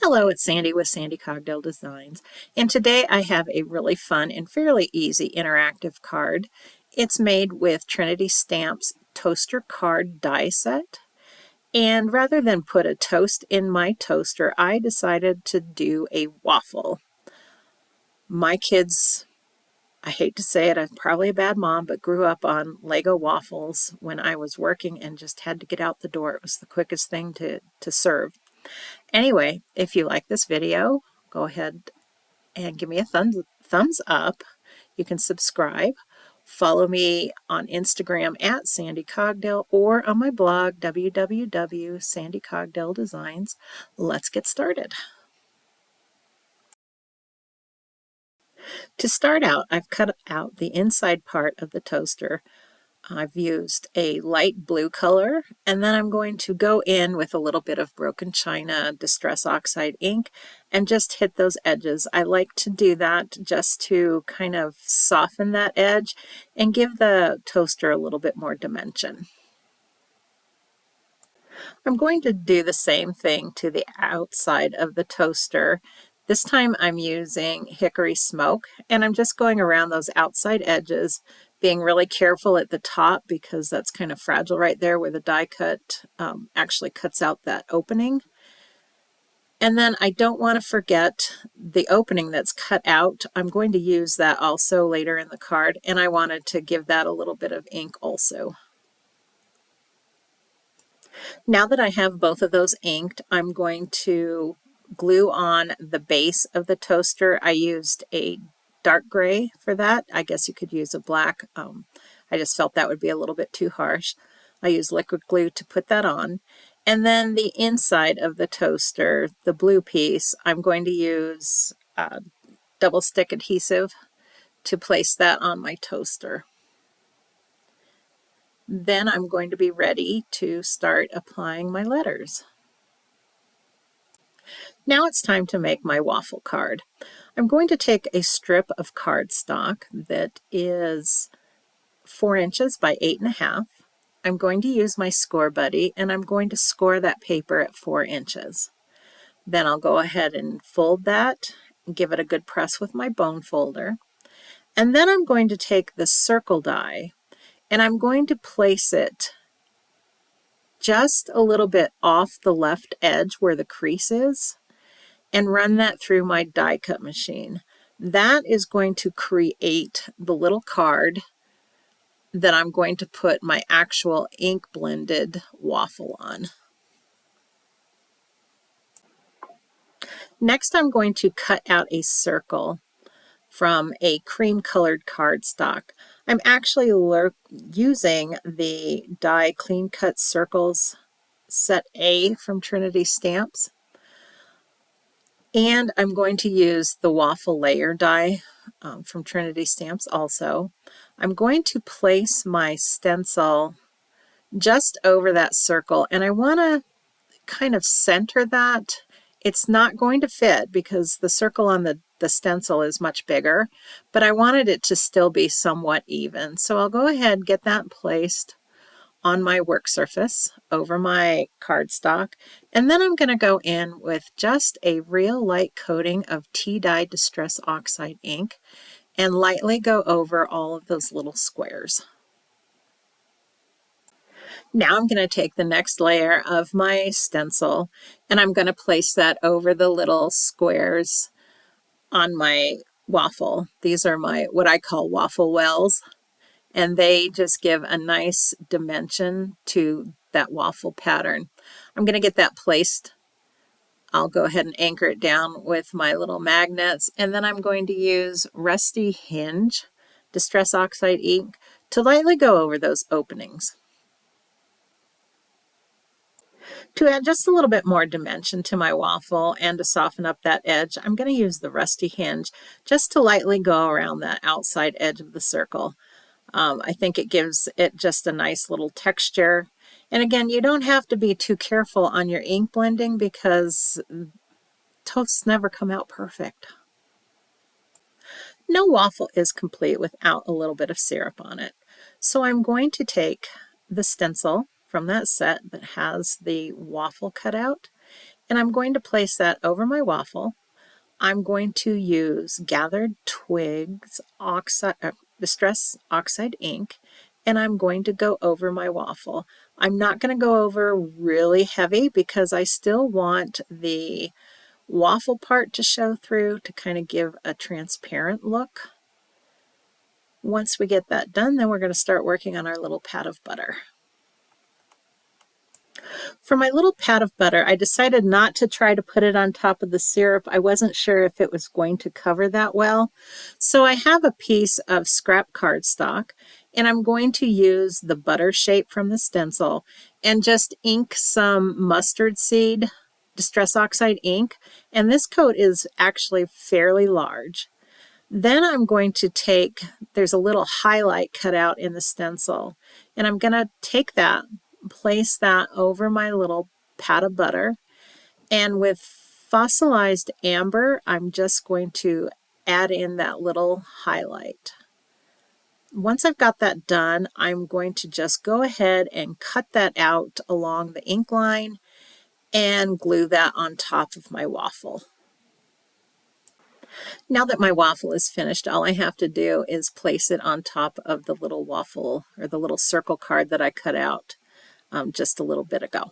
Hello, it's Sandy with Sandy Cogdell Designs, and today I have a really fun and fairly easy interactive card. It's made with Trinity Stamps toaster card die set, and rather than put a toast in my toaster, I decided to do a waffle. My kids, I hate to say it, I'm probably a bad mom, but grew up on Lego waffles when I was working and just had to get out the door. It was the quickest thing to serve. Anyway, if you like this video, go ahead and give me a thumbs up. You can subscribe. Follow me on Instagram at Sandy Cogdell or on my blog, www.sandycogdelldesigns. Let's get started. To start out, I've cut out the inside part of the toaster. I've used a light blue color, and then I'm going to go in with a little bit of broken china distress oxide ink and just hit those edges. I like to do that just to kind of soften that edge and give the toaster a little bit more dimension. I'm going to do the same thing to the outside of the toaster. This time I'm using hickory smoke, and I'm just going around those outside edges, being really careful at the top because that's kind of fragile right there where the die cut actually cuts out that opening. And then I don't want to forget the opening that's cut out. I'm going to use that also later in the card, and I wanted to give that a little bit of ink also. Now that I have both of those inked, I'm going to glue on the base of the toaster. I used a dark gray for that. I guess you could use a black. I just felt that would be a little bit too harsh. I used liquid glue to put that on. And then the inside of the toaster, the blue piece, I'm going to use double stick adhesive to place that on my toaster. Then I'm going to be ready to start applying my letters. Now it's time to make my waffle card. I'm going to take a strip of cardstock that is 4 inches by 8.5. I'm going to use my score buddy, and I'm going to score that paper at 4 inches. Then I'll go ahead and fold that and give it a good press with my bone folder. And then I'm going to take the circle die, and I'm going to place it just a little bit off the left edge where the crease is and run that through my die cut machine. That is going to create the little card that I'm going to put my actual ink blended waffle on. Next, I'm going to cut out a circle from a cream colored cardstock. I'm actually using the die Clean Cut Circles Set A from Trinity Stamps. And I'm going to use the waffle layer die from Trinity Stamps also. I'm going to place my stencil just over that circle, and I want to kind of center that. It's not going to fit because the circle on the stencil is much bigger, but I wanted it to still be somewhat even. So I'll go ahead and get that placed on my work surface over my cardstock, and then I'm going to go in with just a real light coating of tea-dye Distress Oxide ink and lightly go over all of those little squares. Now I'm going to take the next layer of my stencil, and I'm going to place that over the little squares on my waffle. These are my what I call waffle wells, and they just give a nice dimension to that waffle pattern. I'm going to get that placed. I'll go ahead and anchor it down with my little magnets, and then I'm going to use Rusty Hinge Distress Oxide ink to lightly go over those openings. To add just a little bit more dimension to my waffle and to soften up that edge, I'm going to use the Rusty Hinge just to lightly go around that outside edge of the circle. I think it gives it just a nice little texture. And again, you don't have to be too careful on your ink blending because toasts never come out perfect. No waffle is complete without a little bit of syrup on it. So I'm going to take the stencil from that set that has the waffle cut out, And I'm going to place that over my waffle. I'm going to use Gathered Twigs Distress Oxide ink, and I'm going to go over my waffle. I'm not going to go over really heavy because I still want the waffle part to show through to kind of give a transparent look. Once we get that done, then we're going to start working on our little pat of butter. For my little pat of butter, I decided not to try to put it on top of the syrup. I wasn't sure if it was going to cover that well. So I have a piece of scrap cardstock, and I'm going to use the butter shape from the stencil and just ink some mustard seed Distress Oxide ink. And this coat is actually fairly large. Then I'm going to take, there's a little highlight cut out in the stencil, and I'm going to take that, place that over my little pat of butter, and with fossilized amber, I'm just going to add in that little highlight. Once I've got that done, I'm going to just go ahead and cut that out along the ink line and glue that on top of my waffle. Now that my waffle is finished, all I have to do is place it on top of the little waffle or the little circle card that I cut out just a little bit ago.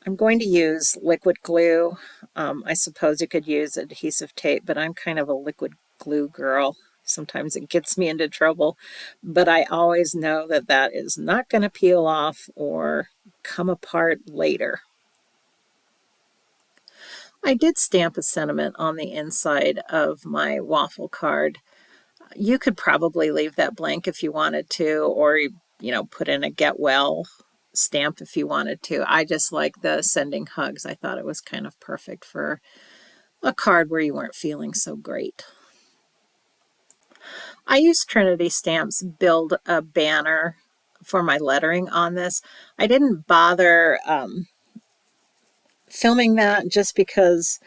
I'm going to use liquid glue. I suppose you could use adhesive tape, but I'm kind of a liquid glue girl. Sometimes it gets me into trouble, but I always know that that is not going to peel off or come apart later. I did stamp a sentiment on the inside of my waffle card. You could probably leave that blank if you wanted to, or put in a get well stamp if you wanted to. I just like the sending hugs. I thought it was kind of perfect for a card where you weren't feeling so great. I used Trinity stamps build a banner for my lettering on this. I didn't bother filming that just because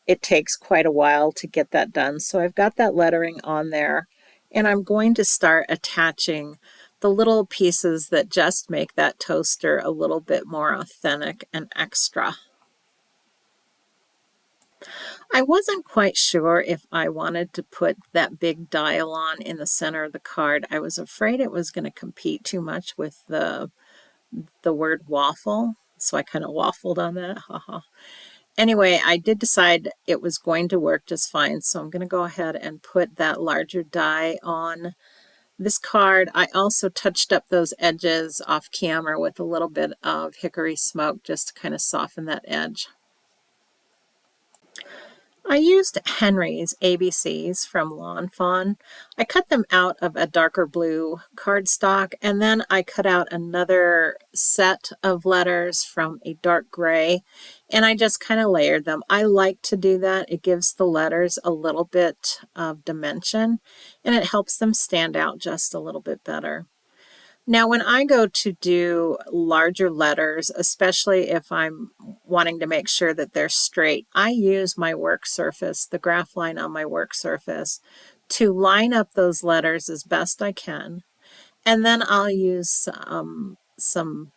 it takes quite a while to get that done. So I've got that lettering on there, and I'm going to start attaching the little pieces that just make that toaster a little bit more authentic and extra. I wasn't quite sure if I wanted to put that big dial on in the center of the card. I was afraid it was going to compete too much with the word waffle, so I kind of waffled on that. Anyway, I did decide it was going to work just fine, so I'm going to go ahead and put that larger die on this card. I also touched up those edges off camera with a little bit of hickory smoke just to kind of soften that edge. I used Henry's ABCs from Lawn Fawn. I cut them out of a darker blue cardstock, and then I cut out another set of letters from a dark gray, and I just kind of layered them. I like to do that. It gives the letters a little bit of dimension, and it helps them stand out just a little bit better. Now, when I go to do larger letters, especially if I'm wanting to make sure that they're straight, I use my work surface, the graph line on my work surface, to line up those letters as best I can. And then I'll use some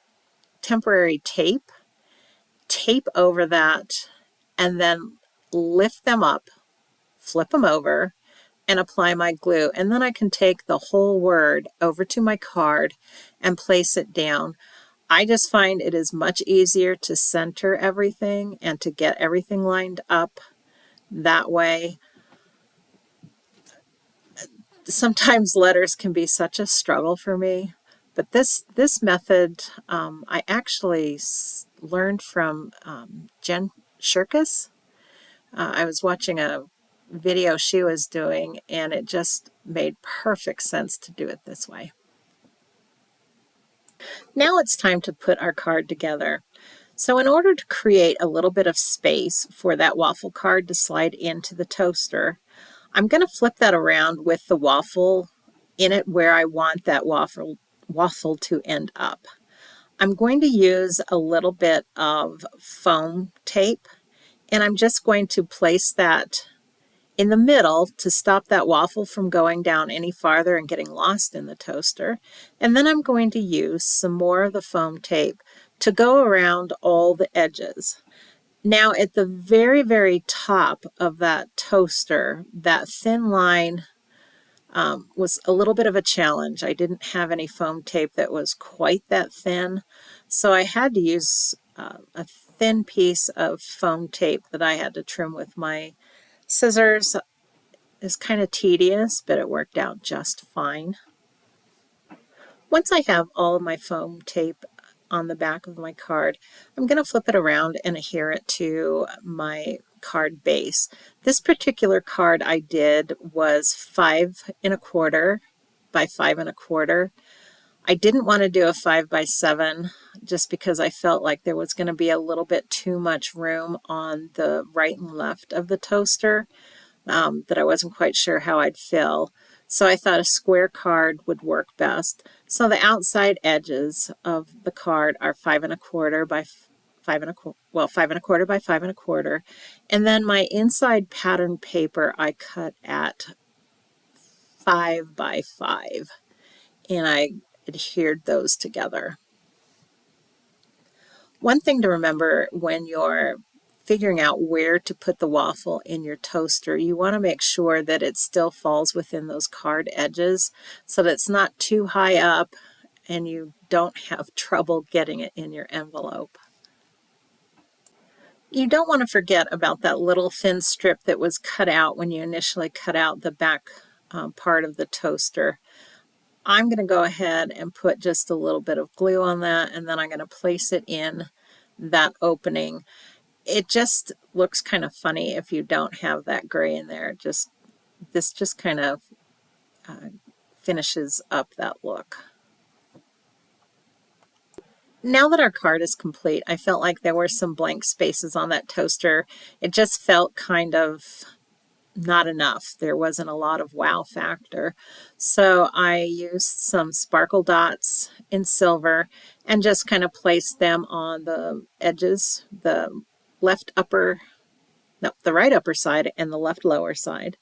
temporary tape over that, and then lift them up, flip them over, and apply my glue. And then I can take the whole word over to my card and place it down. I just find it is much easier to center everything and to get everything lined up that way. Sometimes letters can be such a struggle for me, but this method I actually learned from Jen Shirkus. I was watching a video she was doing, and it just made perfect sense to do it this way. Now it's time to put our card together. So in order to create a little bit of space for that waffle card to slide into the toaster, I'm going to flip that around with the waffle in it where I want that waffle to end up. I'm going to use a little bit of foam tape, and I'm just going to place that in the middle to stop that waffle from going down any farther and getting lost in the toaster. And then I'm going to use some more of the foam tape to go around all the edges. Now at the very, very top of that toaster, that thin line was a little bit of a challenge. I didn't have any foam tape that was quite that thin, so I had to use a thin piece of foam tape that I had to trim with my scissors. It's kind of tedious, but it worked out just fine. Once I have all of my foam tape on the back of my card, I'm going to flip it around and adhere it to my card base. This particular card I did was 5 1/4 by 5 1/4. I didn't want to do a 5 by 7 just because I felt like there was going to be a little bit too much room on the right and left of the toaster that I wasn't quite sure how I'd fill. So I thought a square card would work best. So the outside edges of the card are 5 1/4 by 5 1/4, well, 5 1/4 by 5 1/4. And then my inside pattern paper I cut at 5 by 5. And I adhered those together. One thing to remember when you're figuring out where to put the waffle in your toaster, you want to make sure that it still falls within those card edges so that it's not too high up and you don't have trouble getting it in your envelope. You don't want to forget about that little thin strip that was cut out when you initially cut out the back part of the toaster. I'm going to go ahead and put just a little bit of glue on that, and then I'm going to place it in that opening. It just looks kind of funny if you don't have that gray in there. This just kind of finishes up that look. Now that our card is complete, I felt like there were some blank spaces on that toaster. It just felt kind of not enough. There wasn't a lot of wow factor. So I used some sparkle dots in silver and just kind of placed them on the edges, the right upper side and the left lower side.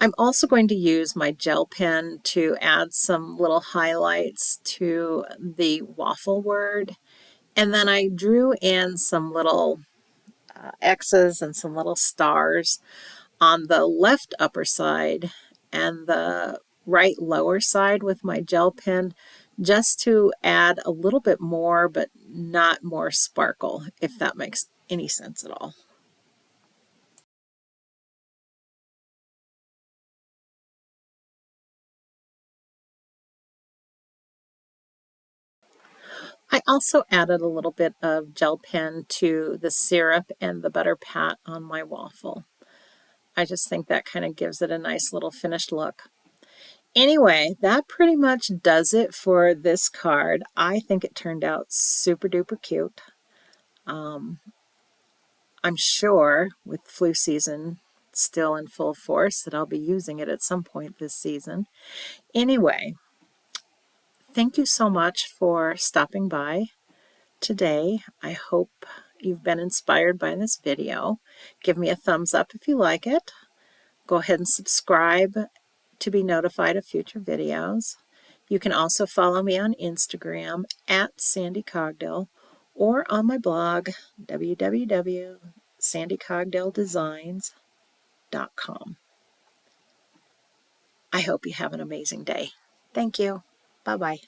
I'm also going to use my gel pen to add some little highlights to the waffle word. And then I drew in some little X's and some little stars on the left upper side and the right lower side with my gel pen, just to add a little bit more, but not more sparkle, if that makes any sense at all. I also added a little bit of gel pen to the syrup and the butter pat on my waffle. I just think that kind of gives it a nice little finished look. Anyway, that pretty much does it for this card. I think it turned out super duper cute. I'm sure with flu season still in full force that I'll be using it at some point this season. Anyway, thank you so much for stopping by today. I hope you've been inspired by this video. Give me a thumbs up if you like it. Go ahead and subscribe to be notified of future videos. You can also follow me on Instagram at Sandy Cogdill or on my blog www.sandycogdilldesigns.com. I hope you have an amazing day. Thank you. Bye-bye.